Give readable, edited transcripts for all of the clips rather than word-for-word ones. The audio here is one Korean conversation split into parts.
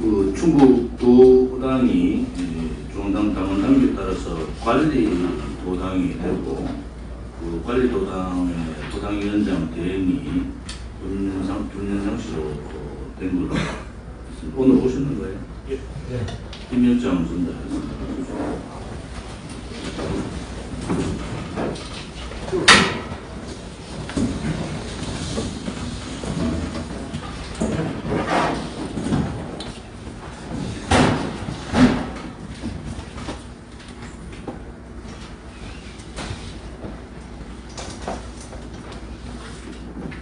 그 충북도당이 중앙당 당원 당규에 따라서 관리도당이 되고 그 관리도당의 도당위원장 대행이 김현상 씨로 된 걸로 오늘 오셨는 거예요? 예. 네. 김현장 전달했습니다.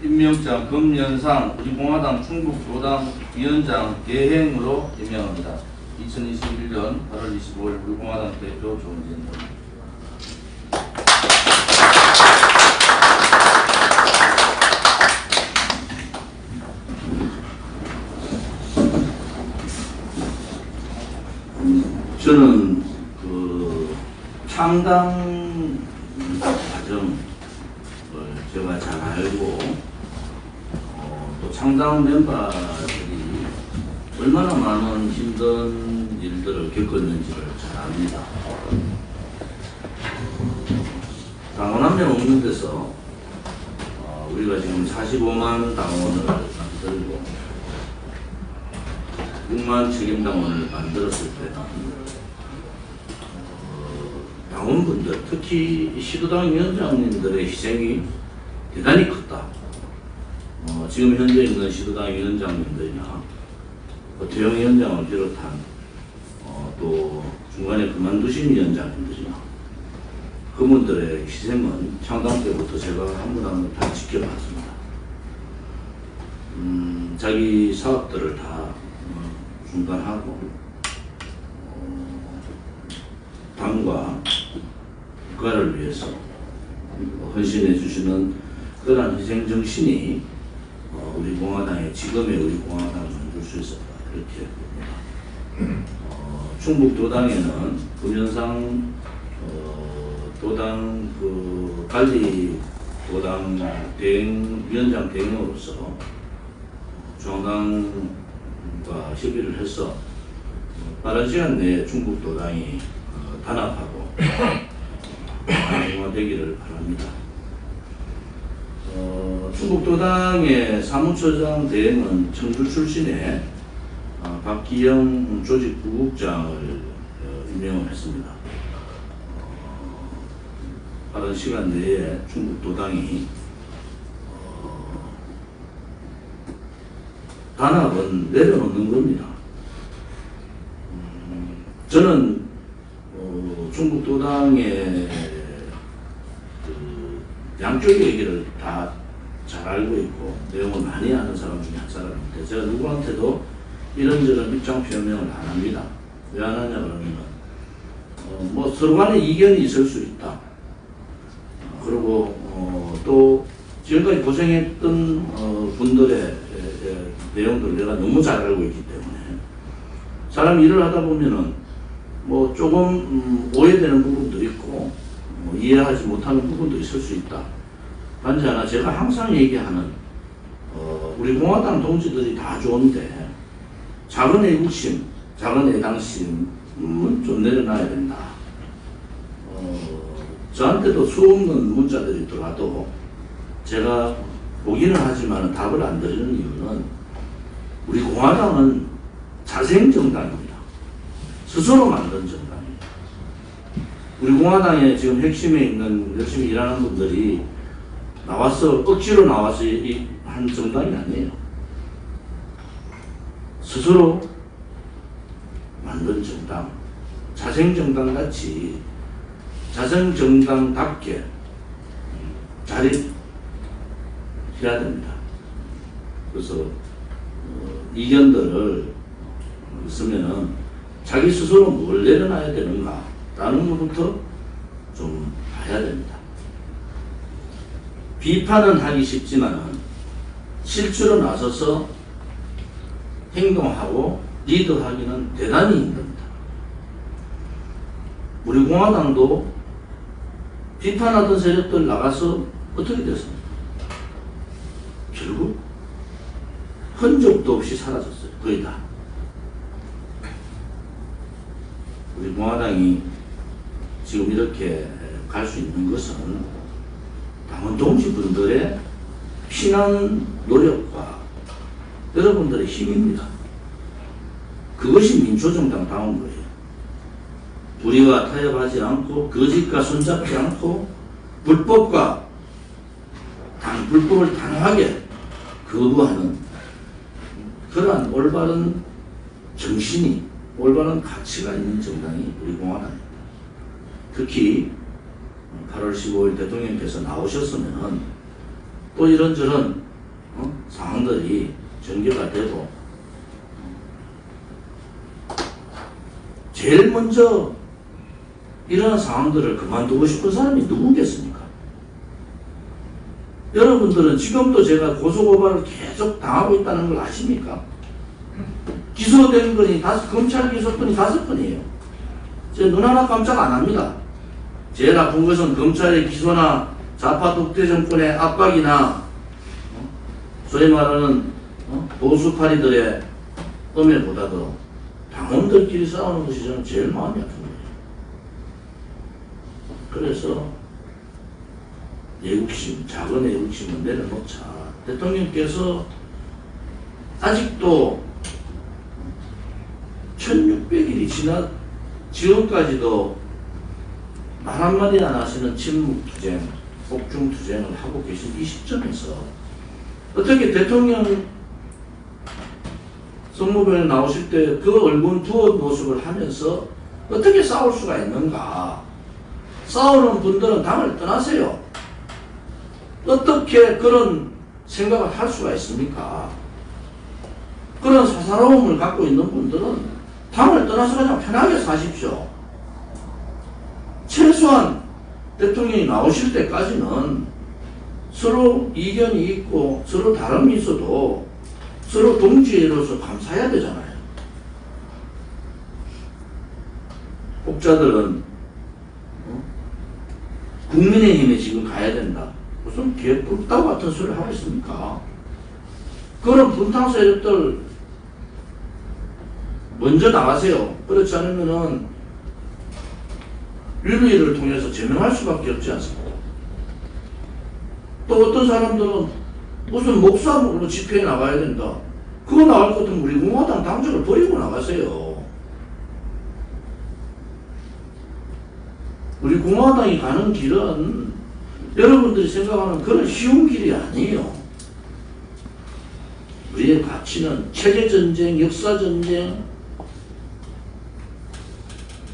임명장 금연상 우리 공화당 충북도당 위원장 대행으로 임명합니다. 2021년 8월 25일 우리 공화당 대표 조은진 의원. 저는 그 창당 과정을 제가 잘 알고 또 창당 멤버들이 얼마나 많은 힘든 일들을 겪었는지를 잘 압니다. 당원 한 명 없는 데서 우리가 지금 45만 당원을 만들고 6만 책임당원을 만들었을 때 당원분들, 특히 시도당 위원장님들의 희생이 대단히 컸다. 지금 현재 있는 시도당 위원장님들이나 대형 위원장을 비롯한 또 중간에 그만두신 위원장님들이나 그분들의 희생은 창당 때부터 제가 한 분 한 분 다 지켜봤습니다. 자기 사업들을 다 중단하고 당과 국가를 위해서 헌신해 주시는 그러한 희생 정신이 우리 공화당의 지금의 우리 공화당을 만들 수 있었다 이렇게 봅니다. 충북도당에는 금연상 도당 그 관리 도당 위원장 대행으로서 중앙당과 협의를 해서 빠른 시간 내에 충북도당이 단합하고 강화되기를 바랍니다. 충북도당의 사무처장 대행은 청주 출신의 박기영 조직부국장을 임명을 했습니다. 빠른 시간 내에 충북도당이 단합은 내려놓는 겁니다. 저는 충북도당의 그 양쪽의 얘기를 다 잘 알고 있고 내용을 많이 아는 사람 중에 한 사람인데 제가 누구한테도 이런저런 입장 표명을 안 합니다. 왜 안 하냐 그러면 뭐 서로 간에 이견이 있을 수 있다. 그리고 또 지금까지 고생했던 분들의 내용들을 내가 너무 잘 알고 있기 때문에 사람이 일을 하다 보면은 뭐 조금 오해되는 부분도 있고 이해하지 못하는 부분도 있을 수 있다. 단지 하나 제가 항상 얘기하는 우리 공화당 동지들이 다 좋은데 작은 애국심, 작은 애당심은 좀 내려놔야 된다. 저한테도 수없는 문자들이 들어와도 제가 보기는 하지만 답을 안 드리는 이유는 우리 공화당은 자생정당입니다. 스스로 만든 정당입니다. 우리 공화당의 지금 핵심에 있는 열심히 일하는 분들이 나와서 억지로 나와서 한 정당이 아니에요. 스스로 만든 정당, 자생정당 같이 자생정당답게 자립해야 됩니다. 그래서 이견들을 있으면 자기 스스로 뭘 내려놔야 되는가 라는 것부터 좀 봐야 됩니다. 비판은 하기 쉽지만 실제로 나서서 행동하고 리드하기는 대단히 힘듭니다. 우리 공화당도 비판하던 세력들 나가서 어떻게 됐습니까? 결국 흔적도 없이 사라졌어요. 거의 다. 우리 공화당이 지금 이렇게 갈 수 있는 것은 당원 동지분들의 피난 노력과 여러분들의 힘입니다. 그것이 민주정당 다운 거예요. 불의와 타협하지 않고 거짓과 손잡지 않고 불법과 불법을 단호하게 거부하는 그러한 올바른 정신이 올바른 가치가 있는 정당이 우리 공화당입니다. 특히 8월 15일 대통령께서 나오셨으면 또 이런저런 상황들이 전개가 되고 제일 먼저 이러한 상황들을 그만두고 싶은 사람이 누구겠습니까? 여러분들은 지금도 제가 고소고발을 계속 당하고 있다는 걸 아십니까? 기소된 건이 검찰 기소건이 5건이에요. 제 눈 하나 깜짝 안 합니다. 제일 아픈 것은 검찰의 기소나 좌파 독재 정권의 압박이나 소위 말하는 보수파리들의 음해보다도 당원들끼리 싸우는 것이 저는 제일 마음이 아픈 거예요. 그래서 애국심, 작은 애국심을 내려놓자. 대통령께서 아직도 1600일이 지나 지금까지도 말 한마디 안 하시는 침묵투쟁, 복중투쟁을 하고 계신 이 시점에서 어떻게 대통령 성모병에 나오실 때 그 얼굴 두어 모습을 하면서 어떻게 싸울 수가 있는가? 싸우는 분들은 당을 떠나세요. 어떻게 그런 생각을 할 수가 있습니까? 그런 사사로움을 갖고 있는 분들은 당을 떠나서 그냥 편하게 사십시오. 최소한 대통령이 나오실 때까지는 서로 이견이 있고 서로 다름이 있어도 서로 동지로서 감사해야 되잖아요. 혹자들은 국민의힘에 지금 가야 된다. 무슨 개뿔따구 같은 소리를 하고 있습니까? 그런 분탕 세력들 먼저 나가세요. 그렇지 않으면은 윤리를 통해서 제명할 수밖에 없지 않습니까? 또 어떤 사람들은 무슨 목사로 집회에 나가야 된다. 그거 나갈 것 같으면 우리 공화당 당적을 버리고 나가세요. 우리 공화당이 가는 길은 여러분들이 생각하는 그런 쉬운 길이 아니에요. 우리의 가치는 체제전쟁, 역사전쟁,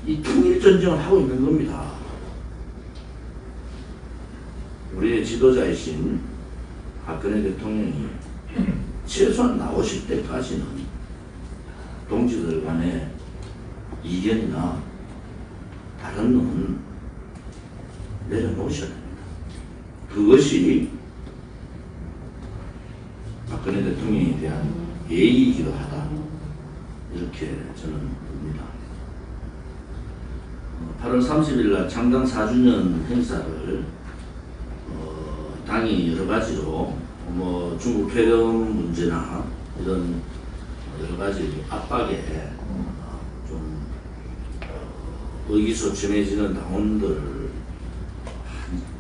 이 통일전쟁을 하고 있는 겁니다. 우리의 지도자이신 박근혜 대통령이 최소한 나오실 때까지는 동지들 간의 이견이나 다른 놈은 내려놓으셔야 됩니다. 그것이 박근혜 대통령에 대한 예의이기도 하다. 이렇게 저는 봅니다. 8월 30일 날 창당 4주년 행사를 당이 여러 가지로 중국 폐렴 문제나 이런 여러 가지 압박에 좀 의기소침해지는 당원들을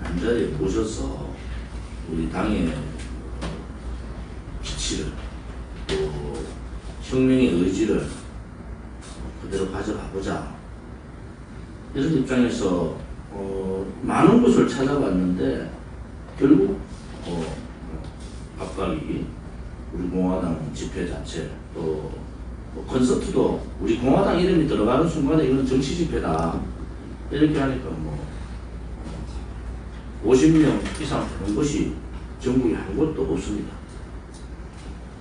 한 자리에 모셔서 우리 당의 기치를 또 혁명의 의지를 그대로 가져가보자. 이런 입장에서 많은 곳을 찾아봤는데 결국 압박이 우리 공화당 집회 자체 또 콘서트도 우리 공화당 이름이 들어가는 순간에 이건 정치 집회다 이렇게 하니까 50명 이상 되는 것이 전국에 한 곳도 없습니다.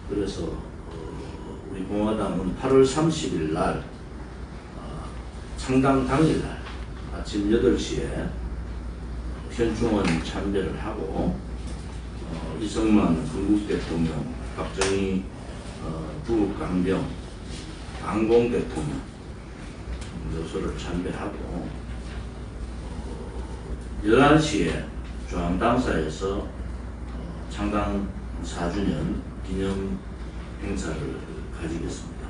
그래서 우리 공화당은 8월 30일 날 창당 당일 날 아침 8시에 현충원 참배를 하고 이승만 건국 대통령, 박정희 부국 강병, 안공 대통령 묘소를 참배하고 11시에 중앙당사에서 창당 4주년 기념 행사를 가지겠습니다.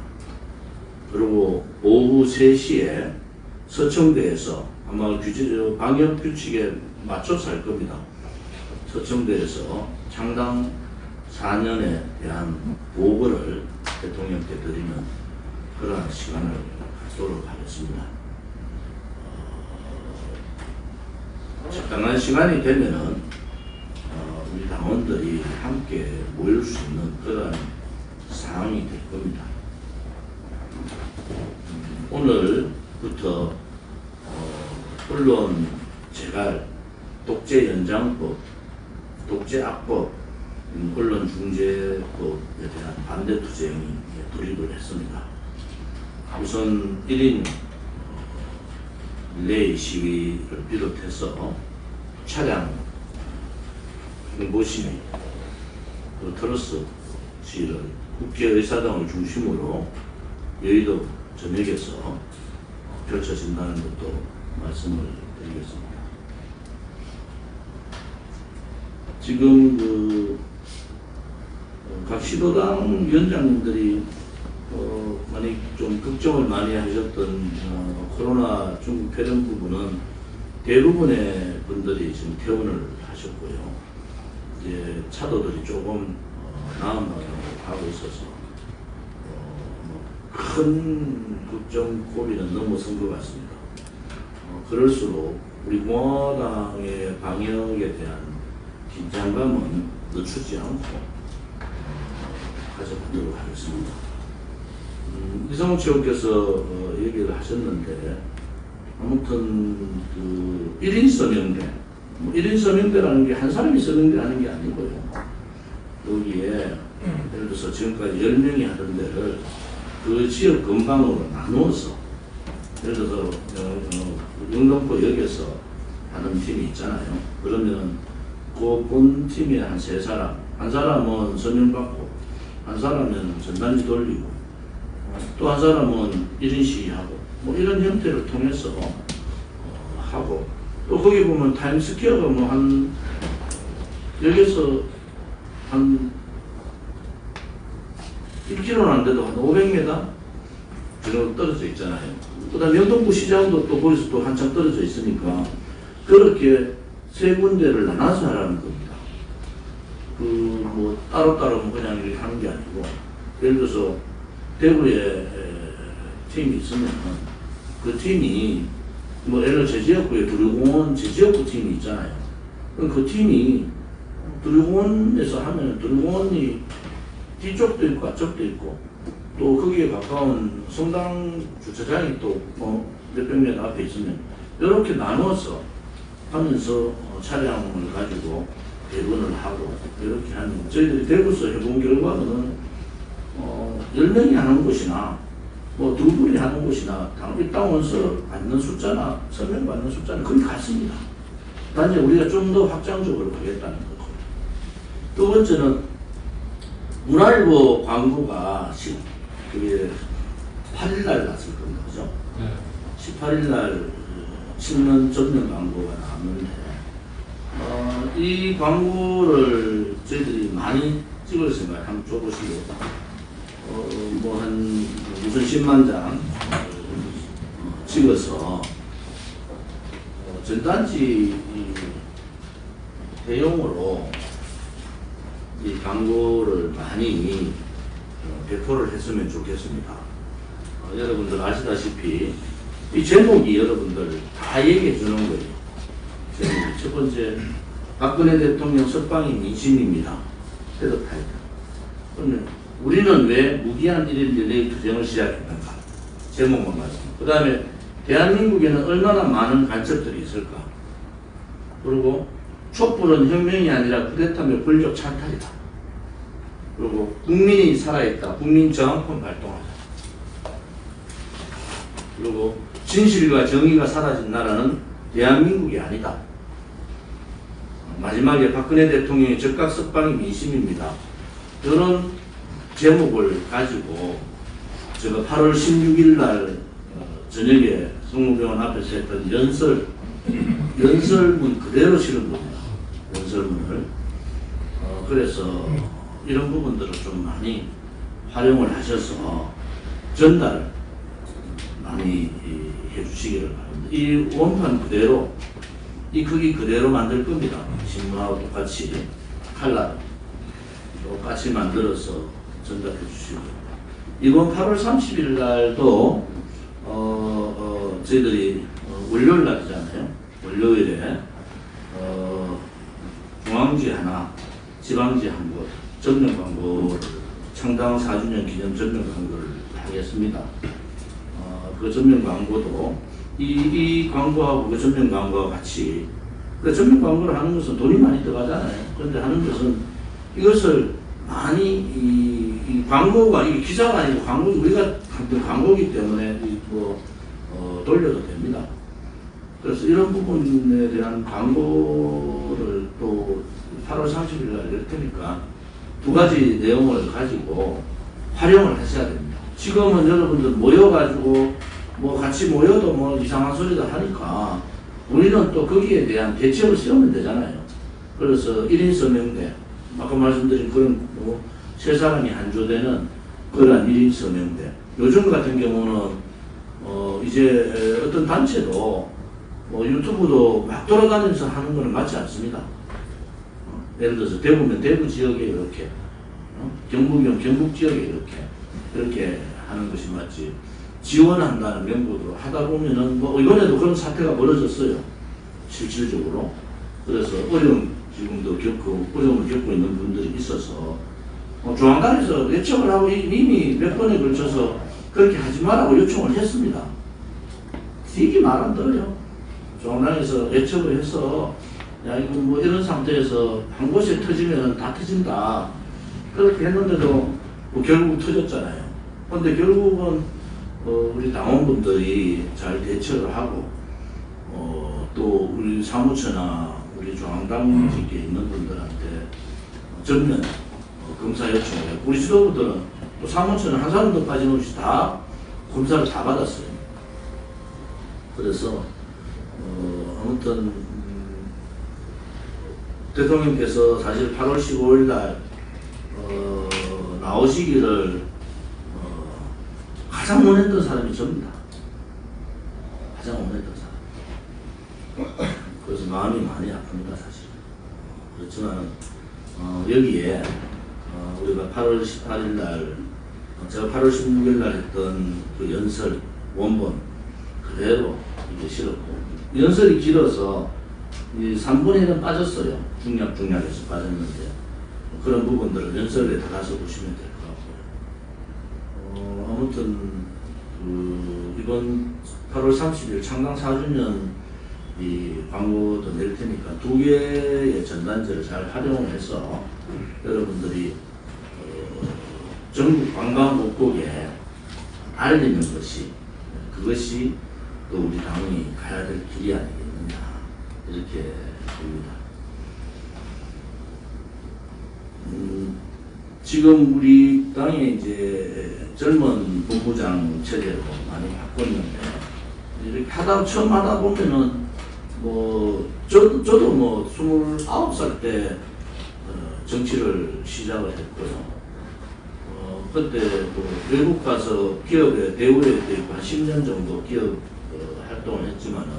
그리고 오후 3시에 서청대에서 아마 방역 규칙에 맞춰서 할 겁니다. 서청대에서 창당 4년에 대한 보고를 대통령께 드리는 그러한 시간을 갖도록 하겠습니다. 적당한 시간이 되면은 우리 당원들이 함께 모일 수 있는 그러한 상황이 될 겁니다. 오늘부터 언론 재갈, 독재 연장법, 독재 악법, 언론중재법에 대한 반대 투쟁이 돌입을 했습니다. 우선 1인 릴레이 시위를 비롯해서 차량 홍보시위, 트러스 시위를 국회의사당을 중심으로 여의도 전역에서 펼쳐진다는 것도 말씀을 드리겠습니다. 지금 각 시도당 위원장님들이 많이 좀 걱정을 많이 하셨던 코로나 중국 폐렴 부분은 대부분의 분들이 지금 퇴원을 하셨고요. 이제 차도들이 조금 나은 방향으로 가고 있어서 큰 걱정 고비는 넘어선 것 같습니다. 그럴수록 우리 공화당의 방역에 대한 긴장감은 늦추지 않고 가져보도록 하겠습니다. 이성훈 최고께서 얘기를 하셨는데 아무튼 그 1인 서명대, 1인 서명대라는 게 한 사람이 서명대라는 게 아니고요. 여기에 예를 들어서 지금까지 10명이 하던 데를 그 지역 근방으로 나누어서 예를 들어서 영등포역에서 하는 팀이 있잖아요. 그러면 그 본 팀에 한 3사람, 한 사람은 서명받고 한 사람은 전단지 돌리고 또 한 사람은 1인 시위하고 뭐 이런 형태를 통해서 하고 또 거기 보면 타임스퀘어가 뭐 한 여기서 한 1km는 안 돼도 한 500m 정도 떨어져 있잖아요. 그 다음에 영등포 시장도 또 거기서 또 한참 떨어져 있으니까 그렇게 3군데를 나눠서 하라는 겁니다. 그 뭐 따로따로 뭐 그냥 이렇게 하는 게 아니고 예를 들어서 대구에 팀이 있으면 그 팀이 뭐 예를 제 지역구에 두류공원 제 지역구 팀이 있잖아요. 그럼 그 팀이 두류공원에서 하면 두류공원이 뒤쪽도 있고 앞쪽도 있고 또 거기에 가까운 성당 주차장이 또 몇백 명 앞에 있으면 이렇게 나눠서 하면서 차량을 가지고 대본을 하고 이렇게 하는 저희들이 대구에서 해본 결과는 10명이 하는 곳이나 뭐 2분이 하는 곳이나 입당원서 받는 숫자나 서명 받는 숫자는 거의 같습니다. 단지 우리가 좀 더 확장적으로 하겠다는 거고. 두 번째는 문화일보 광고가 그게 8일날 났을 겁니다. 그죠? 네. 18일날 신문 전면 광고가 나왔는데 이 광고를 저희들이 많이 찍었으니까 한번 줘보시고 뭐 한 무슨 10만 장 찍어서 전단지 대용으로 이 광고를 많이 배포를 했으면 좋겠습니다. 여러분들 아시다시피 이 제목이 여러분들 다 얘기해 주는 거예요. 제목이 첫 번째 박근혜 대통령 석방이 민심입니다. 헤더 타이틀. 그러면 우리는 왜 무기한 1인 릴레이 투쟁을 시작했는가? 제목만 말씀. 그 다음에 대한민국에는 얼마나 많은 간첩들이 있을까? 그리고 촛불은 혁명이 아니라 쿠데타며 권력 찬탈이다. 그리고 국민이 살아있다. 국민 저항권 발동하자. 그리고 진실과 정의가 사라진 나라는 대한민국이 아니다. 마지막에 박근혜 대통령의 즉각 석방이 민심입니다. 그런 제목을 가지고 제가 8월 16일 날 저녁에 성모병원 앞에서 했던 연설문 그대로 실은 겁니다. 연설문을. 그래서 이런 부분들을 좀 많이 활용을 하셔서 전달 많이 해주시기를 바랍니다. 이 원판 그대로, 이 크기 그대로 만들 겁니다. 신문하고 똑같이 칼라 똑같이 만들어서 전달해 주시고, 이번 8월 30일 날도 저희들이 월요일 날이잖아요. 월요일에 중앙지 하나, 지방지 한 곳 전면 광고를 창당 4주년 기념 전면 광고를 하겠습니다. 그 전면 광고도 이 광고하고 그 전면 광고와 같이, 그 전면 광고를 하는 것은 돈이 많이 들어가잖아요. 그런데 하는 것은 이것을 많이 이 광고가, 이게 기사가 아니고 광고, 우리가 한번 광고이기 때문에 돌려도 됩니다. 그래서 이런 부분에 대한 광고를 또 8월 30일 날 낼 테니까 두 가지 내용을 가지고 활용을 하셔야 됩니다. 지금은 여러분들 모여가지고 같이 모여도 이상한 소리도 하니까 우리는 또 거기에 대한 대책을 세우면 되잖아요. 그래서 1인 서명대, 아까 말씀드린 그런 세 사람이 한조되는 그런 1인 서명대. 요즘 같은 경우는 이제 어떤 단체도 유튜브도 막 돌아다니면서 하는 거는 맞지 않습니다. 예를 들어서 대구면 대구 지역에 이렇게, 경북이면 경북 지역에 이렇게 하는 것이 맞지. 지원한다는 명목으로 하다 보면은 이번에도 그런 사태가 벌어졌어요. 실질적으로. 그래서 지금도 어려움을 겪고 있는 분들이 있어서 중앙당에서 요청을 하고 이미 몇 번에 걸쳐서 그렇게 하지 말라고 요청을 했습니다. 이게 말 안 들어요. 중앙당에서 요청을 해서, 야, 이거 이런 상태에서 한 곳에 터지면 다 터진다. 그렇게 했는데도 결국 터졌잖아요. 근데 결국은 우리 당원분들이 잘 대처를 하고, 또 우리 사무처나 우리 중앙당직에 있는 분들한테 전면 검사 요청을 했고, 우리 지도부들은 또 사무처는 한 사람도 빠짐없이 다 검사를 다 받았어요. 그래서 아무튼 대통령께서 사실 8월 15일 날 나오시기를 가장 원했던 사람이 저입니다. 가장 원했던 사람. 그래서 마음이 많이 아픕니다, 사실. 그렇지만 여기에 우리가 8월 18일 날, 제가 8월 16일 날 했던 그 연설 원본 그대로 이제 실었고, 연설이 길어서 이 3분의 1은 빠졌어요. 중략에서 빠졌는데, 그런 부분들을 연설에 들어가서 보시면 될 것 같고요. 아무튼 이번 8월 30일 창당 4주년 이 광고도 낼 테니까 두 개의 전단지를 잘 활용을 해서 여러분들이 전국 관광복국에 알리는 것이, 그것이 또 우리 당이 가야 될 길이 아니겠느냐, 이렇게 봅니다. 지금 우리 당의 이제 젊은 본부장 체제로 많이 바꿨는데, 이렇게 처음 하다 보면은 저도 29살 때 정치를 시작을 했고요. 그때 외국 가서 기업에 대우에 한 10년 정도 기업 활동을 했지만은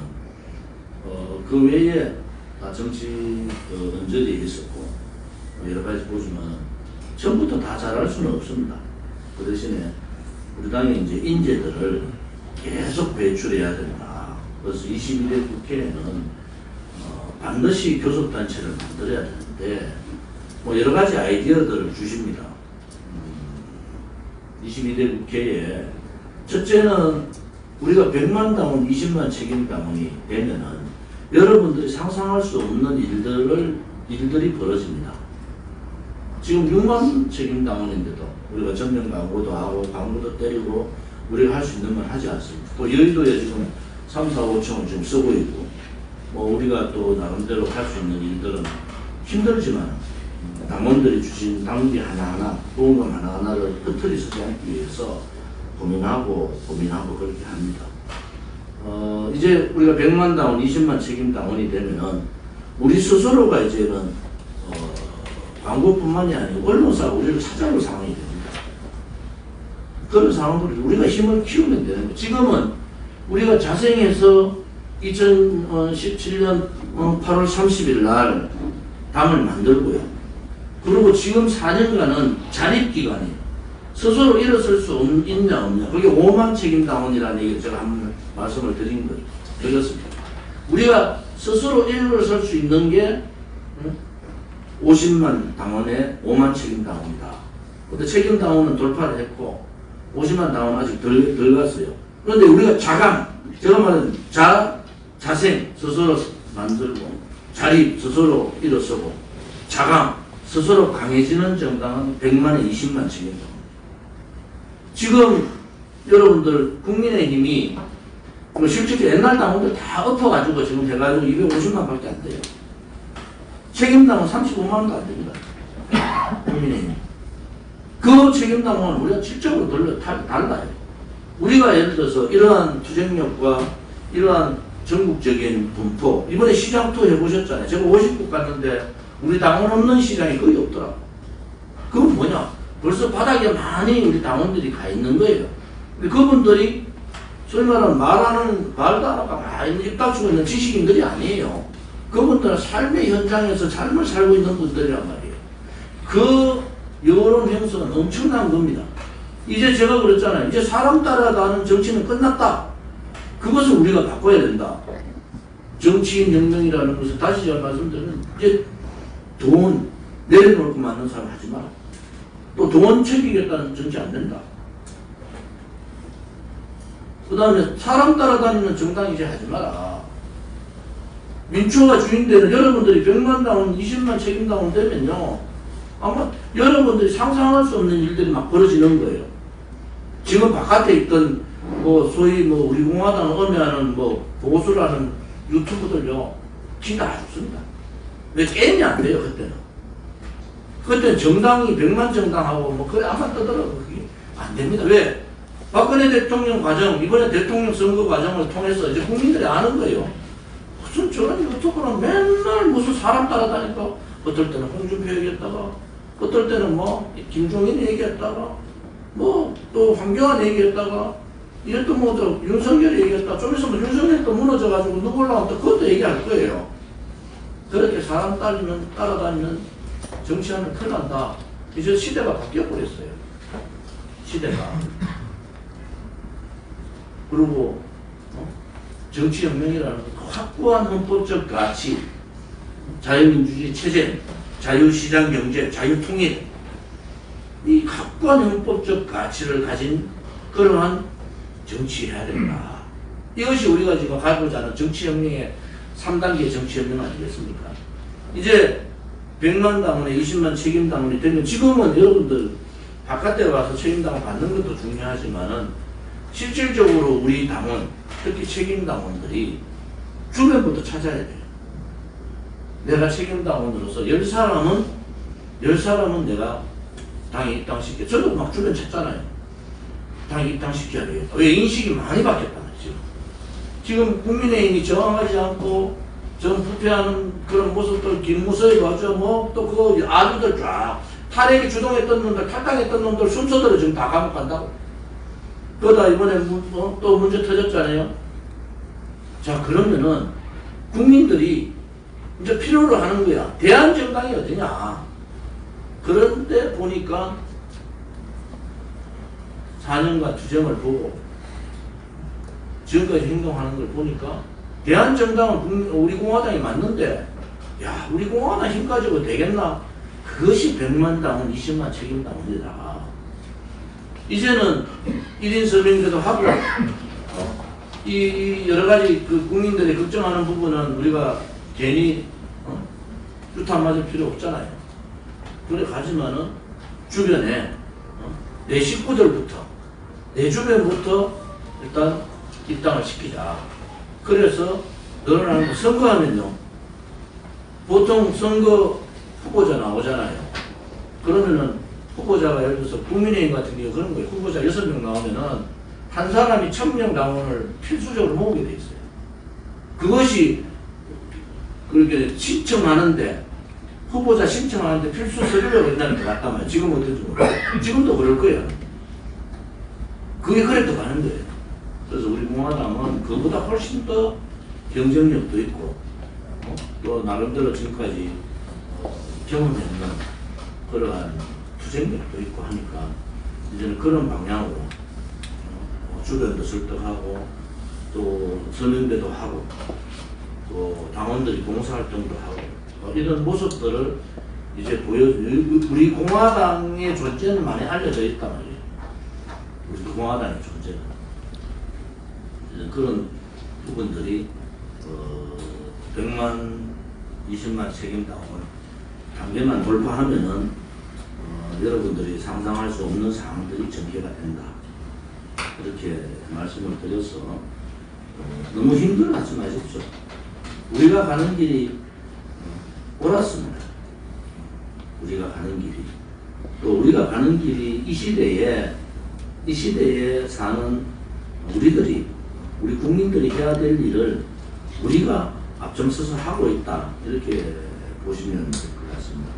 그 외에 다 정치 언저리에 있었고, 여러 가지 보지만 처음부터 다 잘할 수는 없습니다. 그 대신에 우리 당의 이제 인재들을 계속 배출해야 된다. 그래서 22대 국회에는 반드시 교섭단체를 만들어야 되는데 여러 가지 아이디어들을 주십니다. 22대 국회에 첫째는 우리가 100만 당원, 20만 책임 당원이 되면은 여러분들이 상상할 수 없는 일들이 벌어집니다. 지금 6만 책임 당원인데도 우리가 전면 광고도 하고 광고도 때리고 우리가 할 수 있는 건 하지 않습니다. 또 여의도에 지금 3, 4, 5층을 지금 쓰고 있고, 우리가 또 나름대로 할 수 있는 일들은 힘들지만 당원들이 주신 당비 하나하나, 보험금 하나하나를 흩어리 쓰지 않기 위해서 고민하고 그렇게 합니다. 이제 우리가 100만 당원, 20만 책임 당원이 되면은 우리 스스로가 이제는 광고뿐만이 아니고 언론사가 우리를 찾아올 상황이 됩니다. 그런 상황들을 우리가 힘을 키우면 되는 거예요. 지금은 우리가 자생해서 2017년 8월 30일 날 당을 만들고요. 그리고 지금 4년간은 자립기간이에요. 스스로 일어설 수 있냐 없냐. 그게 오만 책임당원이라는 얘기를 제가 한번 말씀을 드렸습니다. 우리가 스스로 일어설 수 있는 게 50만 당원의 5만 책임당원이다. 근데 책임당원은 돌파를 했고 50만 당원은 아직 덜 갔어요. 그런데 우리가 자강, 제가 말하는 자생 스스로 만들고 자립 스스로 일어서고 자강 스스로 강해지는 정당은 100만에 20만 책임당원. 지금 여러분들 국민의힘이 뭐 실제로 옛날 당원들 다 엎어가지고 지금 해가지고 250만 밖에 안 돼요. 책임당원 35만 원도 안 됩니다. 국민의힘. 그 책임당원은 우리가 질적으로 달라요. 우리가 예를 들어서 이러한 투쟁력과 이러한 전국적인 분포, 이번에 시장 투어 해보셨잖아요. 제가 50국 갔는데 우리 당원 없는 시장이 거의 없더라고. 그건 뭐냐? 벌써 바닥에 많이 우리 당원들이 가 있는 거예요. 근데 그분들이 소위 말하는 말도 안 하고 많이 입 닥치고 있는 지식인들이 아니에요. 그분들은 삶의 현장에서 삶을 살고 있는 분들이란 말이에요. 그 여론 형성은 엄청난 겁니다. 이제 제가 그랬잖아요. 이제 사람 따라가는 정치는 끝났다. 그것을 우리가 바꿔야 된다. 정치인 혁명이라는 것을 다시 제가 말씀드리면 이제 돈 내려놓을 거 맞는 사람 하지 마라. 또 돈 챙기겠다는 정치 안 된다. 그 다음에 사람 따라다니는 정당 이제 하지 마라. 민초가 주인되는 여러분들이 100만 당원, 20만 책임당원 되면요. 아마 여러분들이 상상할 수 없는 일들이 막 벌어지는 거예요. 지금 바깥에 있던 뭐 소위 뭐 우리 공화당 엄해하는 뭐 보수라는 유튜브들요. 진짜 안 좋습니다. 왜 게임이 안 돼요 그때는. 그때는 정당이 100만 정당하고 뭐 그래 아마 떠들어도 그게 안 됩니다. 왜? 박근혜 대통령 과정, 이번에 대통령 선거 과정을 통해서 이제 국민들이 아는 거예요. 무슨 저런 유튜브는 맨날 무슨 사람 따라다니까 어떨 때는 홍준표 얘기했다가 어떨 때는 뭐 김종인 얘기했다가 뭐 또 황교안 얘기했다가 이래 또 뭐 또 윤석열 얘기했다가 좀 있으면 윤석열 또 무너져가지고 누구 올라오면 또 그것도 얘기할 거예요. 그렇게 사람 따라다니는 정치하면 큰일 난다. 이제 시대가 바뀌어버렸어요. 시대가. 그리고 정치혁명이라는 확고한 헌법적 가치, 자유민주주의 체제, 자유시장 경제, 자유통일, 이 확고한 헌법적 가치를 가진 그러한 정치해야 된다. 이것이 우리가 지금 가고자 하는 정치혁명의 3단계 정치혁명 아니겠습니까? 이제 100만 당원에 20만 책임당원이 되면 지금은 여러분들 바깥에 와서 책임당원 받는 것도 중요하지만은 실질적으로 우리 당원, 특히 책임당원들이 주변부터 찾아야 돼요. 내가 책임당원으로서 10사람은 내가 당에 입당시켜. 저도 막 주변 찾잖아요. 당에 입당시켜야 되겠다. 왜? 인식이 많이 바뀌었다는 거죠. 지금 국민의힘이 저항하지 않고 전 부패하는 그런 모습들, 김무서에 맞죠. 뭐, 또 그 아주들 쫙, 탈핵이 주동했던 놈들, 탈당했던 놈들 순서대로 지금 다 감옥 간다고. 그러다 이번에 또 문제 터졌잖아요. 자, 그러면은 국민들이 이제 필요로 하는 거야. 대안정당이 어디냐. 그런데 보니까 4년간 투쟁을 보고 지금까지 행동하는 걸 보니까 대한정당은 우리 공화당이 맞는데, 야, 우리 공화당 힘 가지고 되겠나? 그것이 100만 당원, 20만 책임당원이다. 이제는 1인 서명제도 하고, 이 여러 가지 그 국민들이 걱정하는 부분은 우리가 괜히, 유탄 맞을 필요 없잖아요. 그래 가지만은 주변에, 내 식구들부터, 내 주변부터 일단 입당을 시키자. 그래서 늘어나는 거 선거하면요. 보통 선거 후보자 나오잖아요. 그러면은 후보자가 예를 들어서 국민의힘 같은 경우 그런 거예요. 후보자 6명 나오면은 한 사람이 1000명 당원을 필수적으로 모으게 돼 있어요. 그것이 그렇게 신청하는데 후보자 신청하는데 필수 서류라고 옛날에 갔단 말이에요. 지금 어떤지 모르겠어요. 지금도 그럴 거예요. 그게 그래도 가는 거예요. 그래서 우리 공화당은 그보다 훨씬 더 경쟁력도 있고 또 나름대로 지금까지 경험했는 그러한 투쟁력도 있고 하니까 이제는 그런 방향으로 주변도 설득하고 또 서명대도 하고 또 당원들이 봉사활동도 하고 이런 모습들을 이제 우리 공화당의 존재는 많이 알려져 있단 말이에요. 우리 공화당의 존재는 그런 부분들이 100만, 20만 책임당원 단계만 돌파하면은 여러분들이 상상할 수 없는 상황들이 전개가 된다. 그렇게 말씀을 드려서 너무 힘들어하지 마십시오. 우리가 가는 길이 옳았습니다. 우리가 가는 길이. 또 우리가 가는 길이 이 시대에 사는 우리 국민들이 해야 될 일을 우리가 앞장서서 하고 있다. 이렇게 보시면 될 것 같습니다.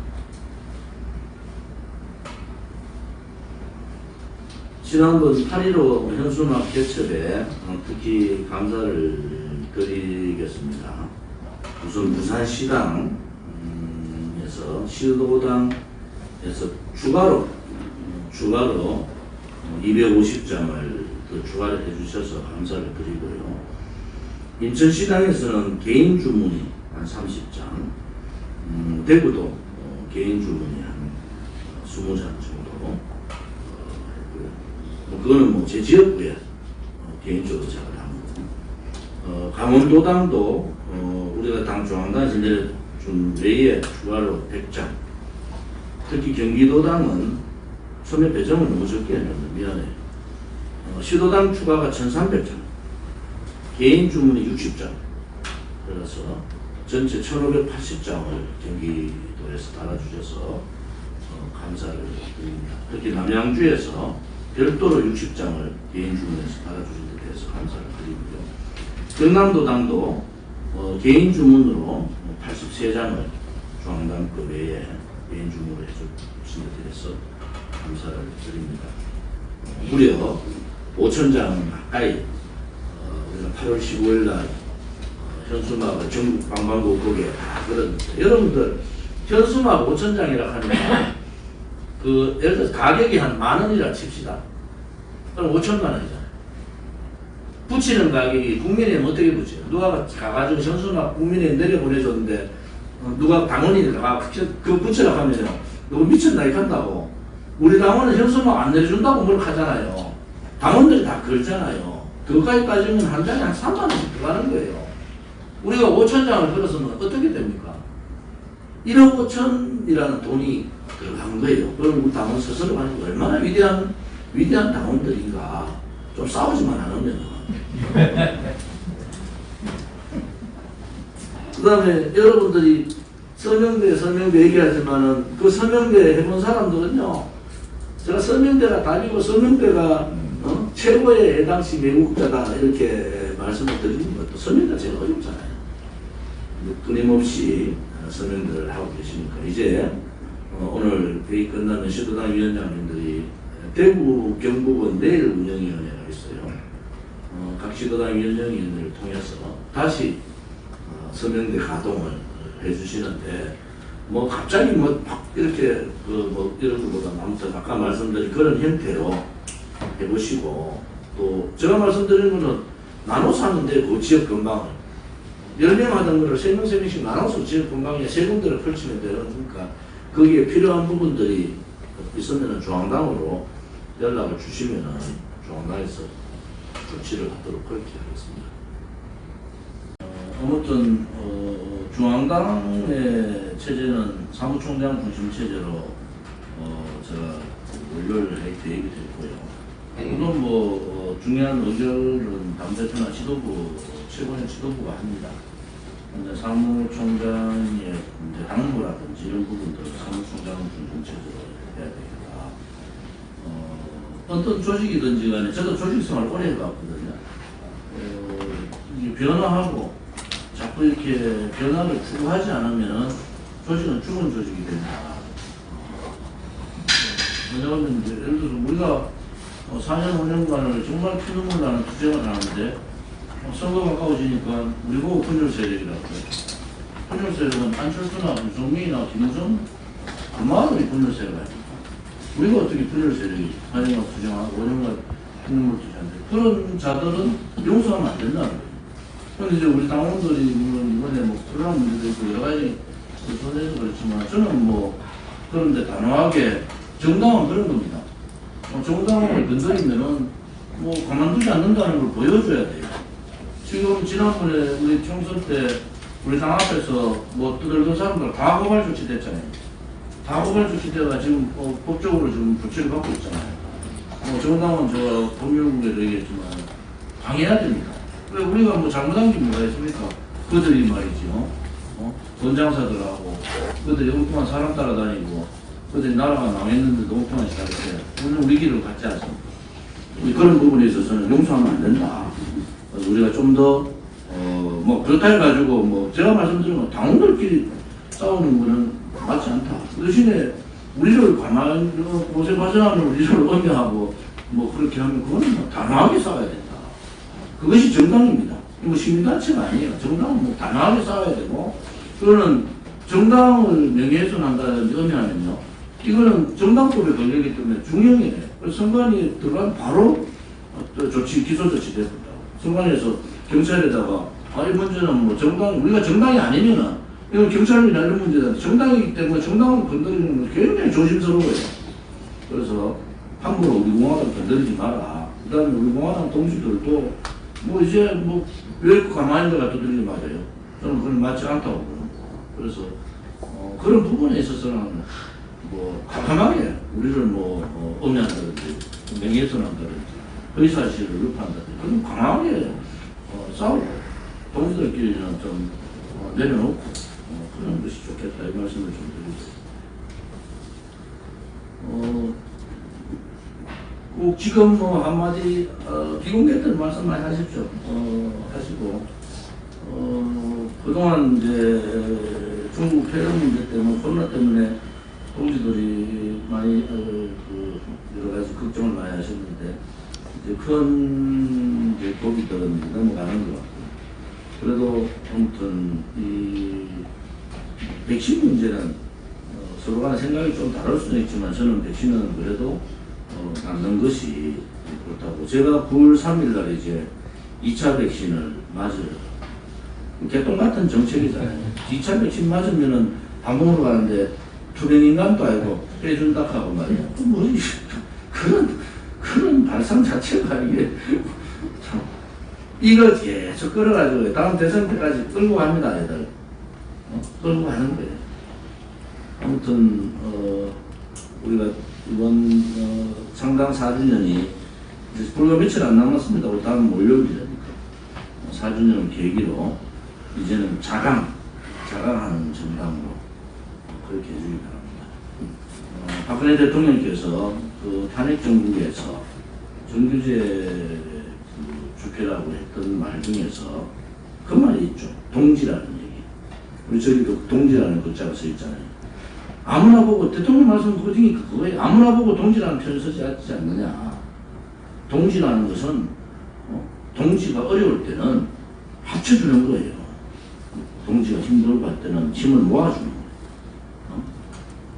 지난번 8.15 현수막 개첩에 특히 감사를 드리겠습니다. 우선 부산시당에서 시도당에서 추가로 250장을 추가를 해주셔서 감사를 드리고요. 인천시당에서는 개인 주문이 한 30장, 대구도 개인 주문이 한 20장 정도 했고요. 그거는 제 지역구에 개인적으로 제가 하고, 강원도당도 우리가 당 중앙당에서 내려준 외에 추가로 100장. 특히 경기도당은 처음에 배정을 너무 적게 했는데 미안해요. 시도당 추가가 1,300장, 개인 주문이 60장, 그래서 전체 1,580장을 경기도에서 달아주셔서 감사를 드립니다. 특히 남양주에서 별도로 60장을 개인 주문에서 달아주신 데 대해서 감사를 드리고요. 경남도당도 개인 주문으로 83장을 중앙당 외에 개인 주문으로 해주신 데 대해서 감사를 드립니다. 무려 5,000장 가까이 우리가 8월 15일 날 현수막을 전국 관광국에 다 걸었는데, 여러분들 현수막 5,000장이라 하니까 예를 들어서 가격이 한 10,000원이라 칩시다. 그럼 5,000만 원이잖아요. 붙이는 가격이 국민의힘 어떻게 붙여요? 누가 가가지고 현수막 국민의힘 내려보내줬는데 누가 당원이 그 붙이라고 하면요, 누구 미쳤나 이렇게 한다고. 우리 당원은 현수막 안 내려준다고 뭘 하잖아요. 당원들이 다 걸잖아요. 그것까지 따지면 한 장에 한 3만 원씩 들어가는 거예요. 우리가 5,000장을 걸었으면 어떻게 됩니까? 1억 5천이라는 돈이 들어간 거예요. 그럼 우리 당원 스스로 하는 거 얼마나 위대한 당원들인가. 좀 싸우지만 않으면. 그 다음에 여러분들이 서명대 얘기하지만은 그 서명대 해본 사람들은요, 제가 서명대가 답이고 서명대가 최고의 당시 매국자다 이렇게 말씀을 드리는 것도 서명대가 제일 어렵잖아요. 끊임없이 서명대를 하고 계시니까 이제 오늘 회의 끝나면 시도당 위원장님들이 대구 경북은 내일 운영위원회가 있어요. 각 시도당 위원장님들을 통해서 다시 서명대 가동을 해주시는데, 갑자기 막 이렇게 이런 것보다 아무튼 아까 말씀드린 그런 형태로 해보시고, 또 제가 말씀드린 거는 나눠서 하는데 그 지역 근방을 10명 하던 거를 3명씩 나눠서 지역 근방에 3군데를 펼치면 되니까 거기에 필요한 부분들이 있으면 중앙당으로 연락을 주시면 중앙당에서 조치를 하도록 그렇게 하겠습니다. 아무튼 중앙당의 체제는 사무총장 중심 체제로 제가 원료를 할 계획이 됐고요. 물론 중요한 의결은 당대표나 지도부, 최고의 지도부가 합니다. 근데 사무총장의 이제 당무라든지 이런 부분들을 사무총장 중심 체제로 해야 되겠다. 어떤 조직이든지 간에 저도 조직생활 오래 해봤거든요. 이게 변화하고 자꾸 이렇게 변화를 추구하지 않으면 조직은 죽은 조직이 된다. 왜냐하면 예를 들어서 우리가 4년, 5년간을 정말 피눈물 나는 투쟁을 하는데 선거가 가까워지니까 우리 보고 분열 세력이라고 그래요. 분열 세력은 안철수나 윤석열이나 김무성 그마음이 분열 세력 아닙니까? 우리가 어떻게 분열 세력이 한영아 투쟁하고 원영아 국물 투쟁하는데 그런 자들은 용서하면 안 된다는 거예요. 그런데 이제 우리 당원들이 물론 이번에 뭐 코로나 문제도 있고 여러 가지 손해도 그렇지만 저는 뭐 그런데 단호하게 정당은 그런 겁니다. 정당을 건드리면은 뭐 가만두지 않는다는 걸 보여줘야 돼요. 지금 지난번에 우리 총선 때 우리 당 앞에서 뭐 떠들던 사람들 다 고발 조치됐잖아요. 다 고발 조치돼가 지금 법적으로 지금 조치를 받고 있잖아요. 정당은 저 법률국에도 얘기했지만 방해해야 됩니다. 왜 우리가 뭐 잘못한 게 뭐가 있습니까? 그들이 말이죠. 원장사들하고 그들이 엉뚱한 사람 따라다니고 그들이 나라가 망했는데도 엉뚱한 짓하는데 오늘 우리 길을 갔지 않습니까? 그런 부분에 있어서는 용서하면 안 된다. 우리가 좀 더 뭐 그렇다 해가지고 뭐 제가 말씀드린 건 당원들끼리 싸우는 거는 맞지 않다. 그 대신에 우리를 가만히 고생하자는 우리를 엄여하고 뭐 그렇게 하면 그거는 뭐 단호하게 싸워야 된다. 그것이 정당입니다. 뭐 시민단체가 아니에요. 정당은 뭐 단호하게 싸워야 되고 그거는 정당을 명예훼손한다든지 엄여하면요. 이거는 정당법에 걸리기 때문에 중형이에요. 그래서 선관위 들어가면 바로 조치, 기소 조치 됩니다. 선관위에서 경찰에다가 이 문제는 뭐 정당, 우리가 정당이 아니면은 이건 경찰이나 이런 문제다. 정당이기 때문에 정당을 건드리는 건 굉장히 조심스러워요. 그래서 함부로 우리 공화당 건드리지 마라. 그 다음에 우리 공화당 동지들도 뭐 이제 뭐 왜 가만히 있다가 두들리지 말아요. 저는 그건 맞지 않다고 보요. 그래서 그런 부분에 있어서는 뭐 과감하게 우리를 뭐 엄연한다든지 명예훼손한다든지 허위사실을 위반한다든지 그런 강하게 싸우고 동지들끼리는 좀 내려놓고 그런 것이 좋겠다 이 말씀을 좀 드리죠. 꼭 지금 뭐 한마디 비공개했던 말씀 많이 하십시오. 하시고 그동안 이제 중국 폐렴 문제 때문에 코로나 때문에 동지들이 많이 여러 가지 걱정을 많이 하셨는데 이제 큰 이제 고비들은 이제 넘어가는 것 같고 그래도 아무튼 이 백신 문제는 서로 간의 생각이 좀 다를 수는 있지만 저는 백신은 그래도 맞는 것이 그렇다고 제가 9월 3일 날 이제 2차 백신을 맞으러 개똥 같은 정책이잖아요. 2차 백신 맞으면은 방송으로 가는데 투명인간도 아니고 빼준다하고 말이야. 뭐 그런 발상 자체가 이게 참 이거 계속 끌어가지고 다음 대선 때까지 끌고 갑니다, 애들. 끌고 가는 거예요. 아무튼 우리가 이번 창당 4주년이 이제 불과 며칠 안 남았습니다. 우리 다음 월요일이니까 4주년 계기로 이제는 자강하는 정당으로 그렇게 해주기 바랍니다. 박근혜 대통령께서 그 탄핵 정국에서 정규제 주표라고 했던 말 중에서 그 말이 있죠. 동지라는 얘기. 우리 저기도 동지라는 글자가 써 있잖아요. 아무나 보고 대통령 말씀 그러니까 그거예요. 아무나 보고 동지라는 표현을 쓰지 않느냐. 동지라는 것은 동지가 어려울 때는 합쳐주는 거예요. 동지가 힘들고 할 때는 힘을 모아주는 거예요.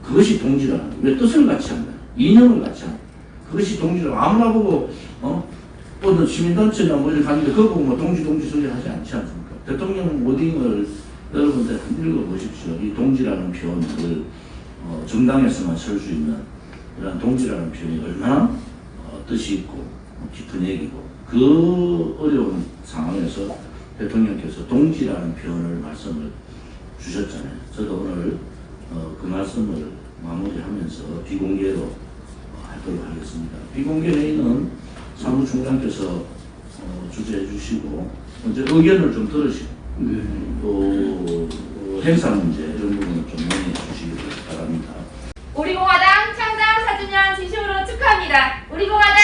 그것이 동지라는 거예요. 왜 뜻을 같이 한다. 이념을 같이 한다. 그것이 동지라고 아무나 보고 어떤 시민단체나 뭐 이렇게 하는데 그거 보고 뭐 동지 소리 하지 않지 않습니까? 대통령 워딩을 여러분들 읽어보십시오. 이 동지라는 표현을 정당에서만 쓸 수 있는 이런 동지라는 표현이 얼마나 뜻이 있고 깊은 얘기고 그 어려운 상황에서 대통령께서 동지라는 표현을 말씀을 주셨잖아요. 저도 오늘 그 말씀을 마무리하면서 비공개로 하도록 하겠습니다. 비공개 회의는 사무총장께서 주재해 주시고 먼저 의견을 좀 들으시고 또 행사 문제 이런 부분을 좀 논의해 주시기 바랍니다. 우리 공화당 창당 4주년 진심으로 축하합니다. 우리 공화당